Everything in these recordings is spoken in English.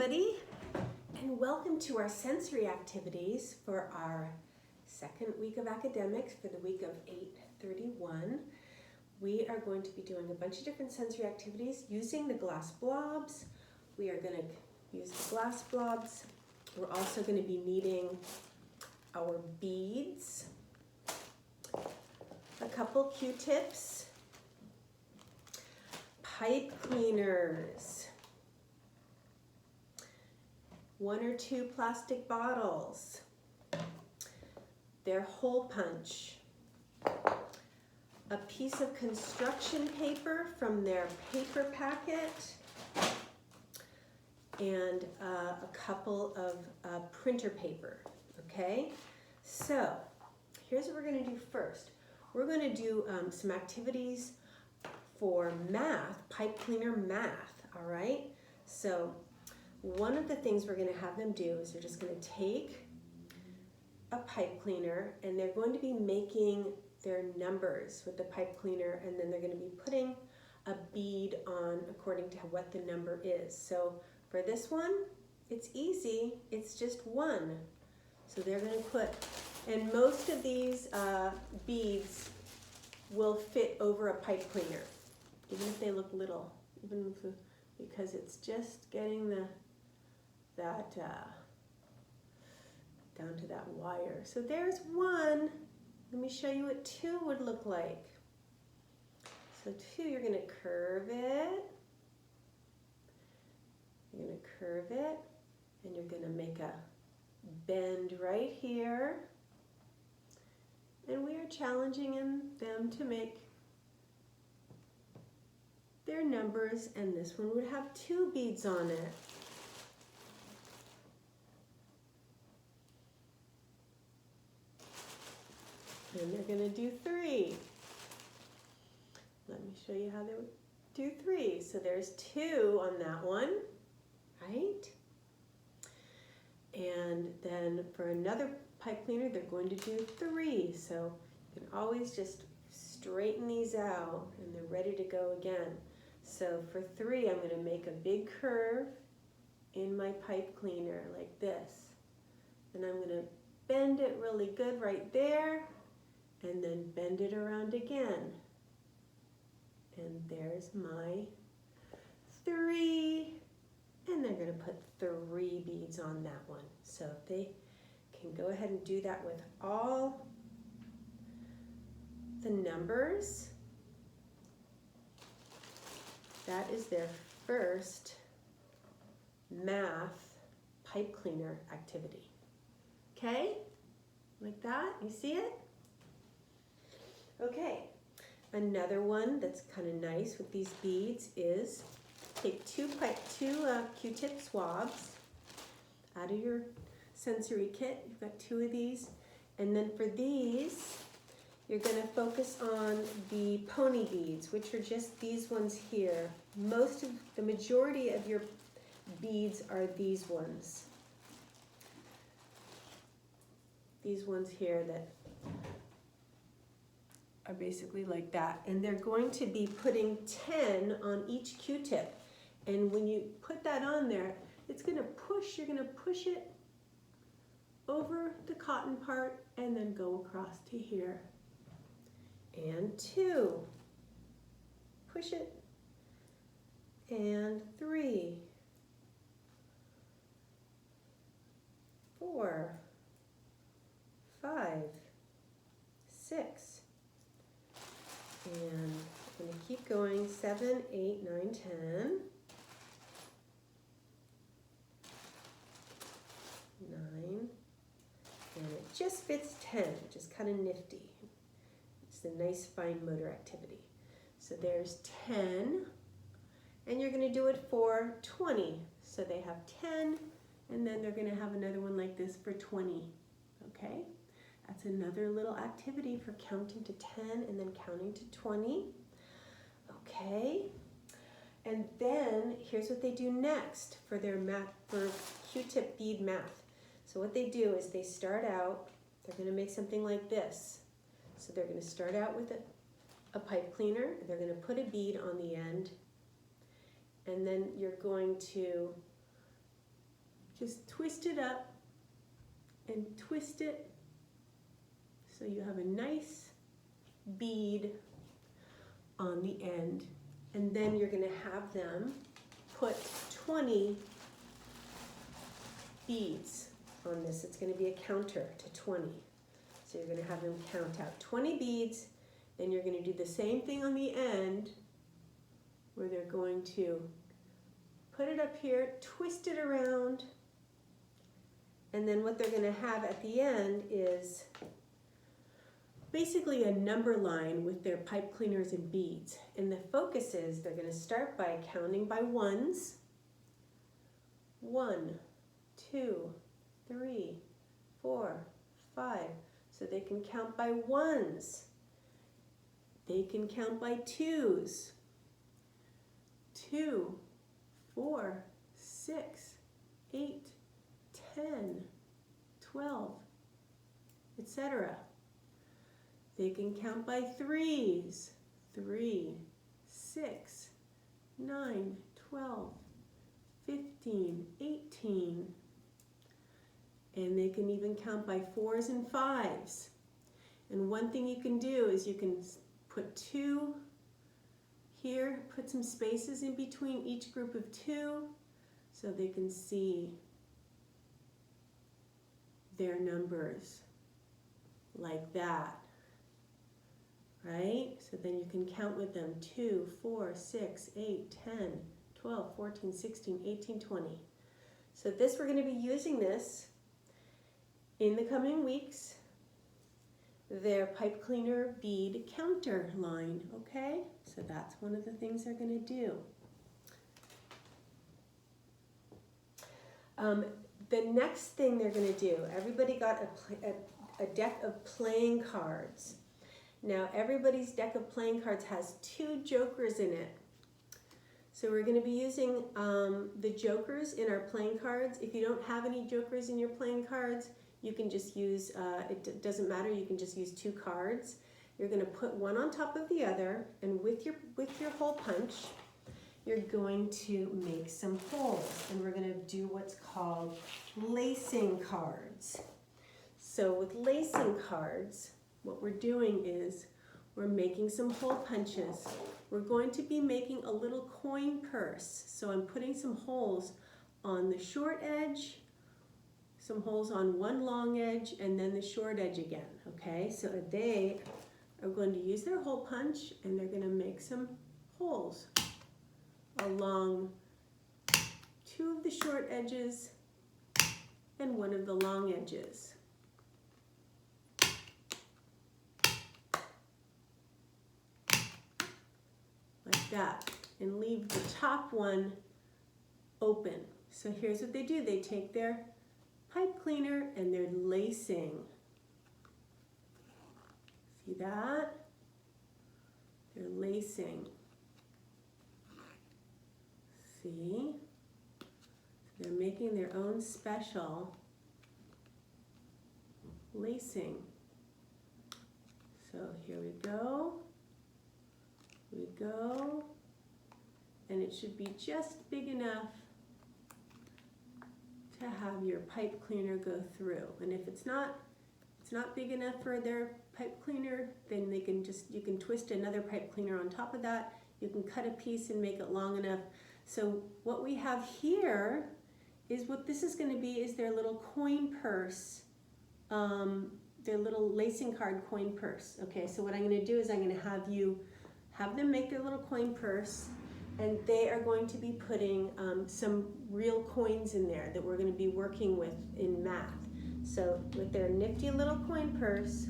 everybody, and welcome to our sensory activities for our second week of academics for the week of 8/31. We are going to be doing a bunch of different sensory activities using the glass blobs. We are going to use the glass blobs. We're also going to be needing our beads, a couple Q-tips, pipe cleaners, 1 or 2 plastic bottles, their hole punch, a piece of construction paper from their paper packet, and a couple of printer paper, okay? So here's what we're gonna do first. We're gonna do some activities for math, pipe cleaner math, all right? So one of the things we're going to have them do is they're just going to take a pipe cleaner and they're going to be making their numbers with the pipe cleaner, and then they're going to be putting a bead on according to what the number is. So for this one, it's easy, it's just 1. So they're going to put, and most of these beads will fit over a pipe cleaner, even if they look little, because it's just getting that down to that wire. So there's 1. Let me show you what 2 would look like. So 2, you're going to curve it. You're going to curve it, and you're going to make a bend right here. And we are challenging them to make their numbers, and this one would have 2 beads on it. And they're going to do 3. Let me show you how they would do 3. So there's 2 on that one, right? And then for another pipe cleaner, they're going to do 3. So you can always just straighten these out, and they're ready to go again. So for 3, I'm going to make a big curve in my pipe cleaner like this. And I'm going to bend it really good right there, and then bend it around again. And there's my 3. And they're going to put 3 beads on that one. So if they can go ahead and do that with all the numbers, that is their first math pipe cleaner activity. Okay? Like that? You see it? Okay. Another one that's kind of nice with these beads is take 2 Q-tip swabs out of your sensory kit. You've got 2 of these. And then for these, you're going to focus on the pony beads, which are just these ones here. The majority of your beads are these ones. These ones here that are basically like that. And they're going to be putting 10 on each Q-tip. And when you put that on there, it's going to push, you're going to push it over the cotton part and then go across to here. And 2. Push it. And 3. 4. 5. 6. And I'm going to keep going. 7, 8, 9, 10. 9. And it just fits 10, which is kind of nifty. It's a nice fine motor activity. So there's 10. And you're going to do it for 20. So they have 10, and then they're going to have another one like this for 20. Okay? That's another little activity for counting to 10 and then counting to 20. Okay? And then here's what they do next for their math, for Q-tip bead math. So what they do is they start out, they're going to make something like this. So they're going to start out with a pipe cleaner. They're going to put a bead on the end. And then you're going to just twist it up and twist it so you have a nice bead on the end. And then you're going to have them put 20 beads on this. It's going to be a counter to 20. So you're going to have them count out 20 beads. Then you're going to do the same thing on the end where they're going to put it up here, twist it around, and then what they're going to have at the end is basically a number line with their pipe cleaners and beads. And the focus is they're going to start by counting by ones. 1, 2, 3, 4, 5. So they can count by ones. They can count by twos. 2, 4, 6, 8, 10, 12, etc. They can count by threes. 3, 6, 9, 12, 15, 18. And they can even count by 4s and 5s. And one thing you can do is you can put 2 here, put some spaces in between each group of 2 so they can see their numbers like that, right? So then you can count with them 2, 4, 6, 8, 10, 12, 14, 16, 18, 20. So this, we're going to be using this in the coming weeks, their pipe cleaner bead counter line, okay? So that's one of the things they're going to do. The next thing they're going to do, everybody got a deck of playing cards. Now everybody's deck of playing cards has 2 jokers in it. So we're going to be using the jokers in our playing cards. If you don't have any jokers in your playing cards, you can just use, it doesn't matter, you can just use 2 cards. You're going to put one on top of the other, and with your hole punch, you're going to make some holes. And we're going to do what's called lacing cards. So with lacing cards, what we're doing is we're making some hole punches. We're going to be making a little coin purse. So I'm putting some holes on the short edge, some holes on one long edge, and then the short edge again, okay? So they are going to use their hole punch, and they're going to make some holes along 2 of the short edges and 1 of the long edges. Like that, and leave the top one open. So here's what they do. They take their pipe cleaner and they're lacing. See that? They're lacing. See? They're making their own special lacing. So here we go. We go. And it should be just big enough to have your pipe cleaner go through. And if it's not big enough for their pipe cleaner, then you can twist another pipe cleaner on top of that. You can cut a piece and make it long enough. So what we have here is what this is going to be is their little coin purse, their little lacing card coin purse. Okay, so what I'm going to do is I'm going to have them make their little coin purse, and they are going to be putting some real coins in there that we're going to be working with in math. So with their nifty little coin purse,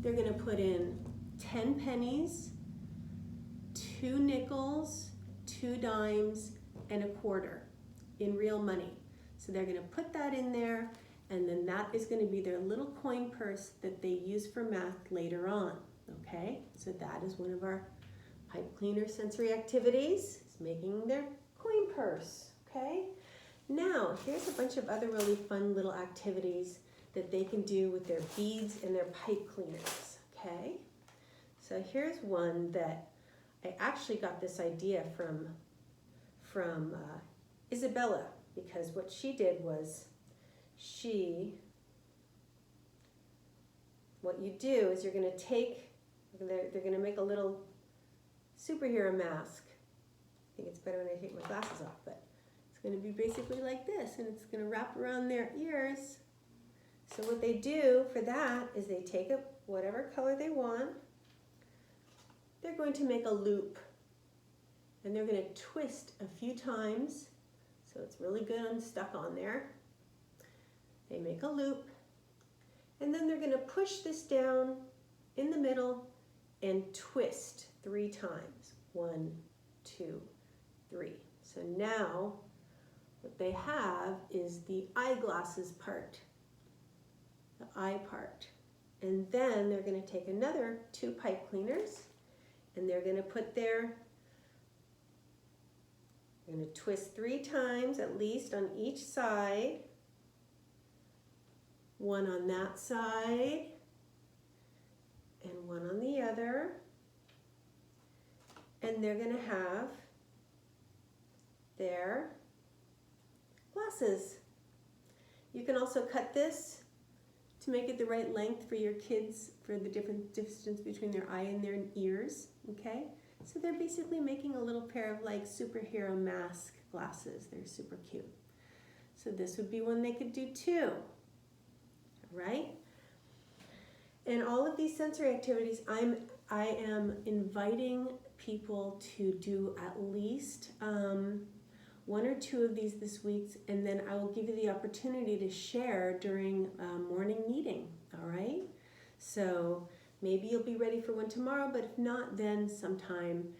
they're going to put in 10 pennies, 2 nickels, 2 dimes, and a quarter in real money. So they're going to put that in there, and then that is going to be their little coin purse that they use for math later on. Okay, so that is one of our pipe cleaner sensory activities, is making their coin purse. Okay, now here's a bunch of other really fun little activities that they can do with their beads and their pipe cleaners. Okay, so here's one that I actually got this idea from Isabella, because what she did was what you do is you're going to take, they're going to make a little superhero mask. I think it's better when I take my glasses off, but it's going to be basically like this, and it's going to wrap around their ears. So what they do for that is they take up whatever color they want. They're going to make a loop, and they're going to twist a few times so it's really good and stuck on there. They make a loop, and then they're going to push this down in the middle and twist 3 times. 1, 2, 3. So now what they have is the eyeglasses part, the eye part. And then they're going to take another 2 pipe cleaners, and they're going to put their, they're going to twist 3 times at least on each side. 1 on that side and 1 on the other. And they're going to have their glasses. You can also cut this to make it the right length for your kids, for the different distance between their eye and their ears, okay? So they're basically making a little pair of like superhero mask glasses. They're super cute. So this would be one they could do too, right? And all of these sensory activities, I am inviting people to do at least 1 or 2 of these this week, and then I will give you the opportunity to share during a morning meeting, all right? So maybe you'll be ready for one tomorrow, but if not, then sometime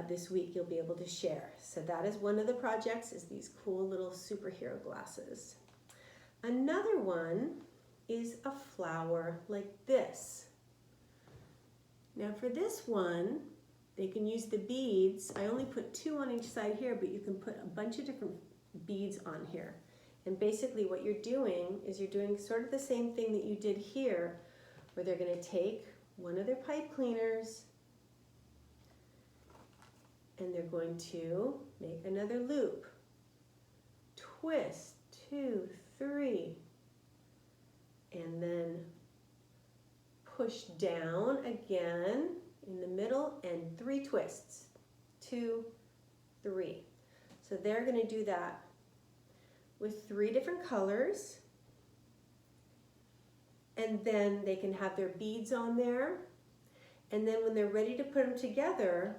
this week you'll be able to share. So that is one of the projects, is these cool little superhero glasses. Another one is a flower like this. Now for this one, they can use the beads. I only put 2 on each side here, but you can put a bunch of different beads on here. And basically what you're doing is you're doing sort of the same thing that you did here, where they're going to take one of their pipe cleaners and they're going to make another loop. Twist, 2, 3, and then push down again in the middle and 3 twists. 2, 3. So they're going to do that with 3 different colors. And then they can have their beads on there. And then when they're ready to put them together,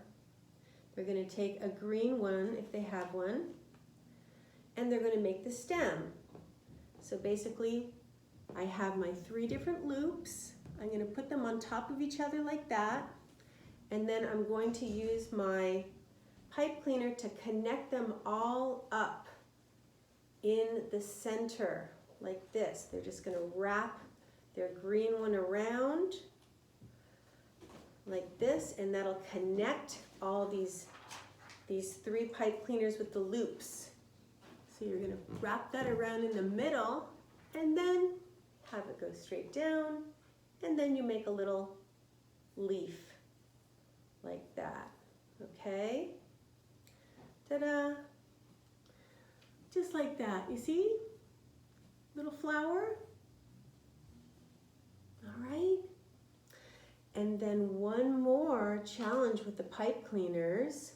they're going to take a green one, if they have one, and they're going to make the stem. So basically, I have my 3 different loops. I'm going to put them on top of each other like that. And then I'm going to use my pipe cleaner to connect them all up in the center like this. They're just going to wrap their green one around like this, and that'll connect all these 3 pipe cleaners with the loops. So you're going to wrap that around in the middle and then have it go straight down, and then you make a little leaf like that. Okay? Ta-da! Just like that. You see? Little flower. All right. And then one more challenge with the pipe cleaners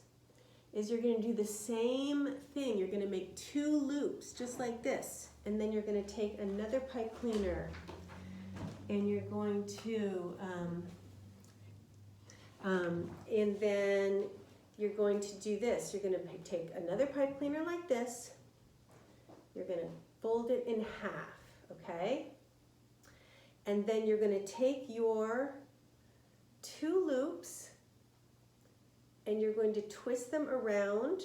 is you're going to do the same thing. You're going to make 2 loops just like this. And then you're going to take another pipe cleaner and you're going to, and then you're going to do this. You're going to take another pipe cleaner like this. You're going to fold it in half, okay? And then you're going to take your 2 loops and you're going to twist them around.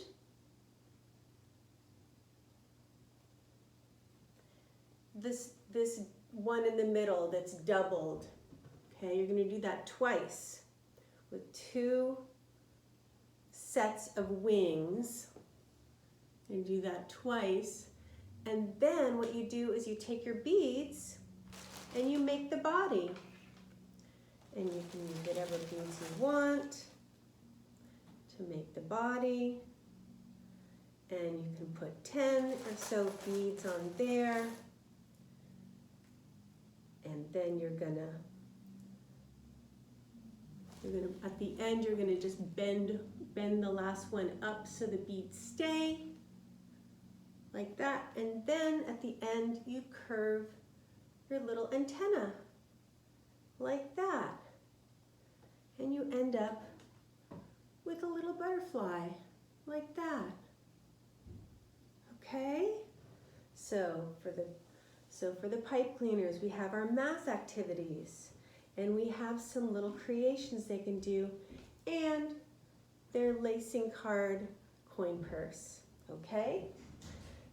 This one in the middle that's doubled. Okay, you're going to do that twice with 2 sets of wings. And do that twice. And then what you do is you take your beads and you make the body. And you can use whatever beads you want to make the body. And you can put 10 or so beads on there. And then you're gonna, at the end, you're gonna just bend the last one up so the beads stay, like that. And then at the end, you curve your little antenna, like that. And you end up with a little butterfly, like that. Okay? So for the pipe cleaners, we have our math activities, and we have some little creations they can do, and their lacing card coin purse. Okay?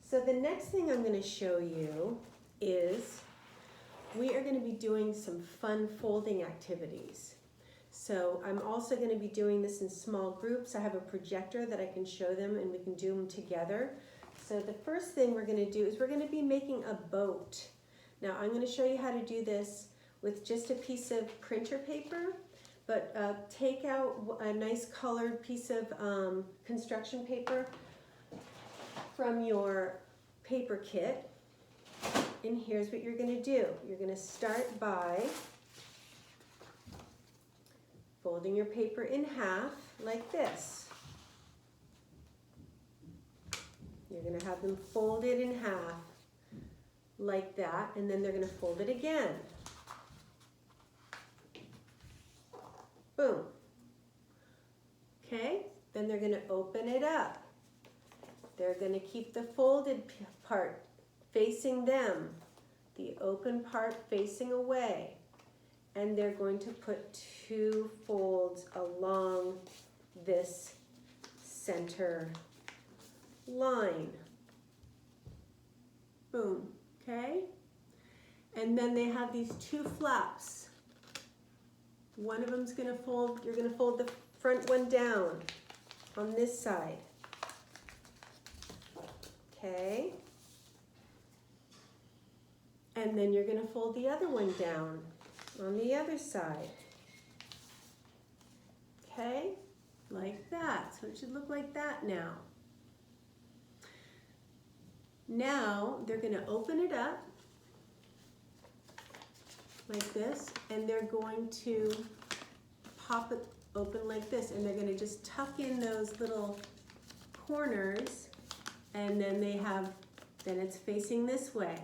So the next thing I'm going to show you is we are going to be doing some fun folding activities. So I'm also going to be doing this in small groups. I have a projector that I can show them and we can do them together. So the first thing we're going to do is we're going to be making a boat. Now I'm going to show you how to do this with just a piece of printer paper, but take out a nice colored piece of construction paper from your paper kit. And here's what you're going to do. You're going to start by folding your paper in half like this. You're going to have them folded in half like that, and then they're going to fold it again. Boom. Okay, then they're going to open it up. They're going to keep the folded part facing them, the open part facing away. And they're going to put 2 folds along this center line. Boom, okay? And then they have these 2 flaps. One of them's gonna fold, you're gonna fold the front one down on this side. Okay? And then you're gonna fold the other one down on the other side. Okay? Like that. So it should look like that now. Now they're going to open it up like this, and they're going to pop it open like this, and they're going to just tuck in those little corners, and then then it's facing this way.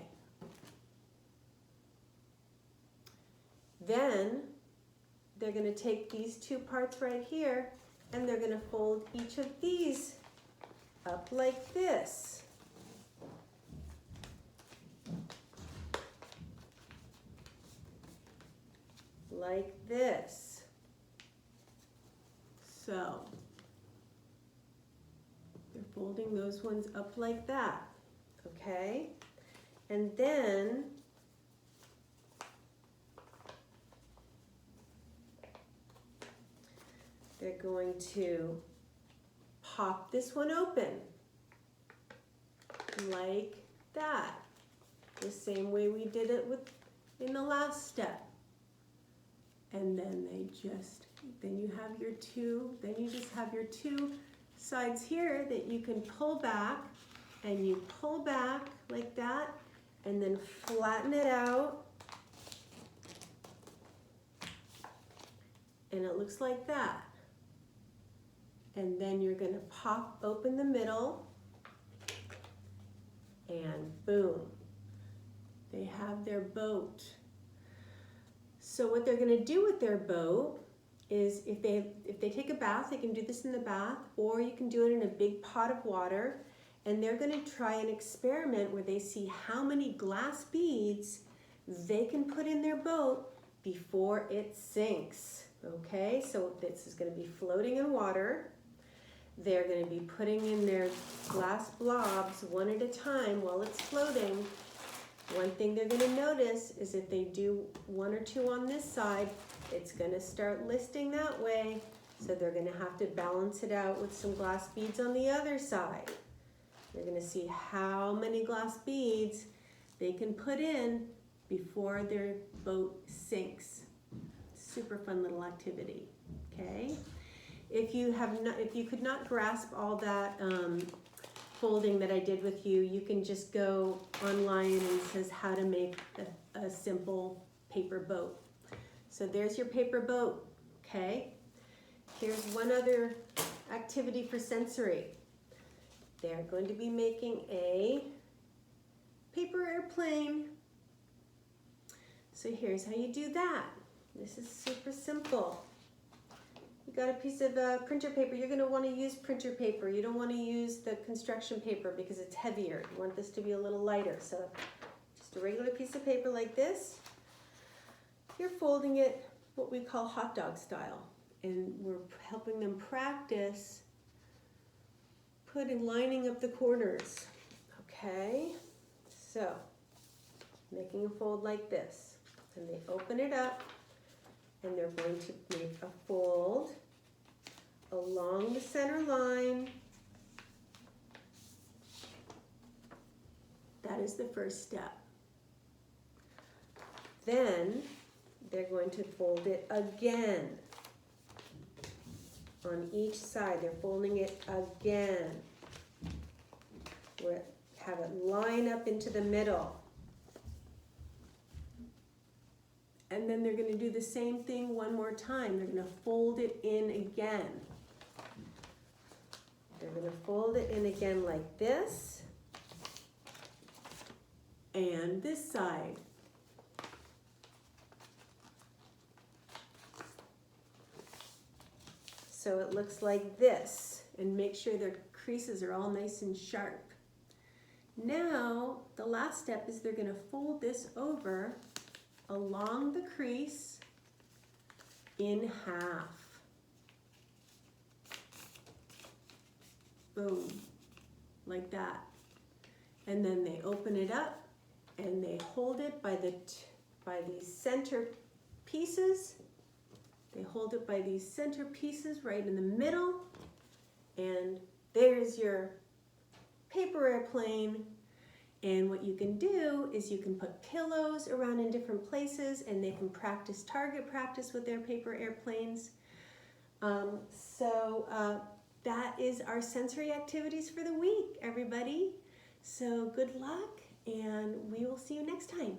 Then they're going to take these 2 parts right here, and they're going to fold each of these up like this. Like this. So they're folding those ones up like that, okay? And then they're going to pop this one open like that, the same way we did it in the last step. And then you just have your 2 sides here that you can pull back, and you pull back like that, and then flatten it out, and it looks like that. And then you're going to pop open the middle, and boom, they have their boat. So what they're going to do with their boat is if they take a bath, they can do this in the bath, or you can do it in a big pot of water, and they're going to try an experiment where they see how many glass beads they can put in their boat before it sinks. Okay, so this is going to be floating in water. They're going to be putting in their glass blobs one at a time while it's floating. One thing they're going to notice is if they do 1 or 2 on this side, it's going to start listing that way. So they're going to have to balance it out with some glass beads on the other side. They're going to see how many glass beads they can put in before their boat sinks. Super fun little activity, okay? If you could not grasp all that folding that I did with you, you can just go online and it says how to make a simple paper boat. So there's your paper boat, okay? Here's one other activity for sensory. They're going to be making a paper airplane. So here's how you do that. This is super simple. You got a piece of printer paper. You're going to want to use printer paper. You don't want to use the construction paper because it's heavier. You want this to be a little lighter. So just a regular piece of paper like this. You're folding it what we call hot dog style. And we're helping them practice lining up the corners. Okay, so making a fold like this. And they open it up and they're going to make a fold along the center line. That is the first step. Then they're going to fold it again. On each side, they're folding it again. We'll have it line up into the middle. And then they're going to do the same thing one more time. They're going to fold it in again. They're going to fold it in again like this. And this side. So it looks like this, and make sure their creases are all nice and sharp. Now, the last step is they're going to fold this over along the crease in half. Boom, like that. And then they open it up and they hold it by these center pieces. They hold it by these center pieces right in the middle, and there's your paper airplane. And what you can do is you can put pillows around in different places, and they can target practice with their paper airplanes. That is our sensory activities for the week, everybody. So good luck, and we will see you next time.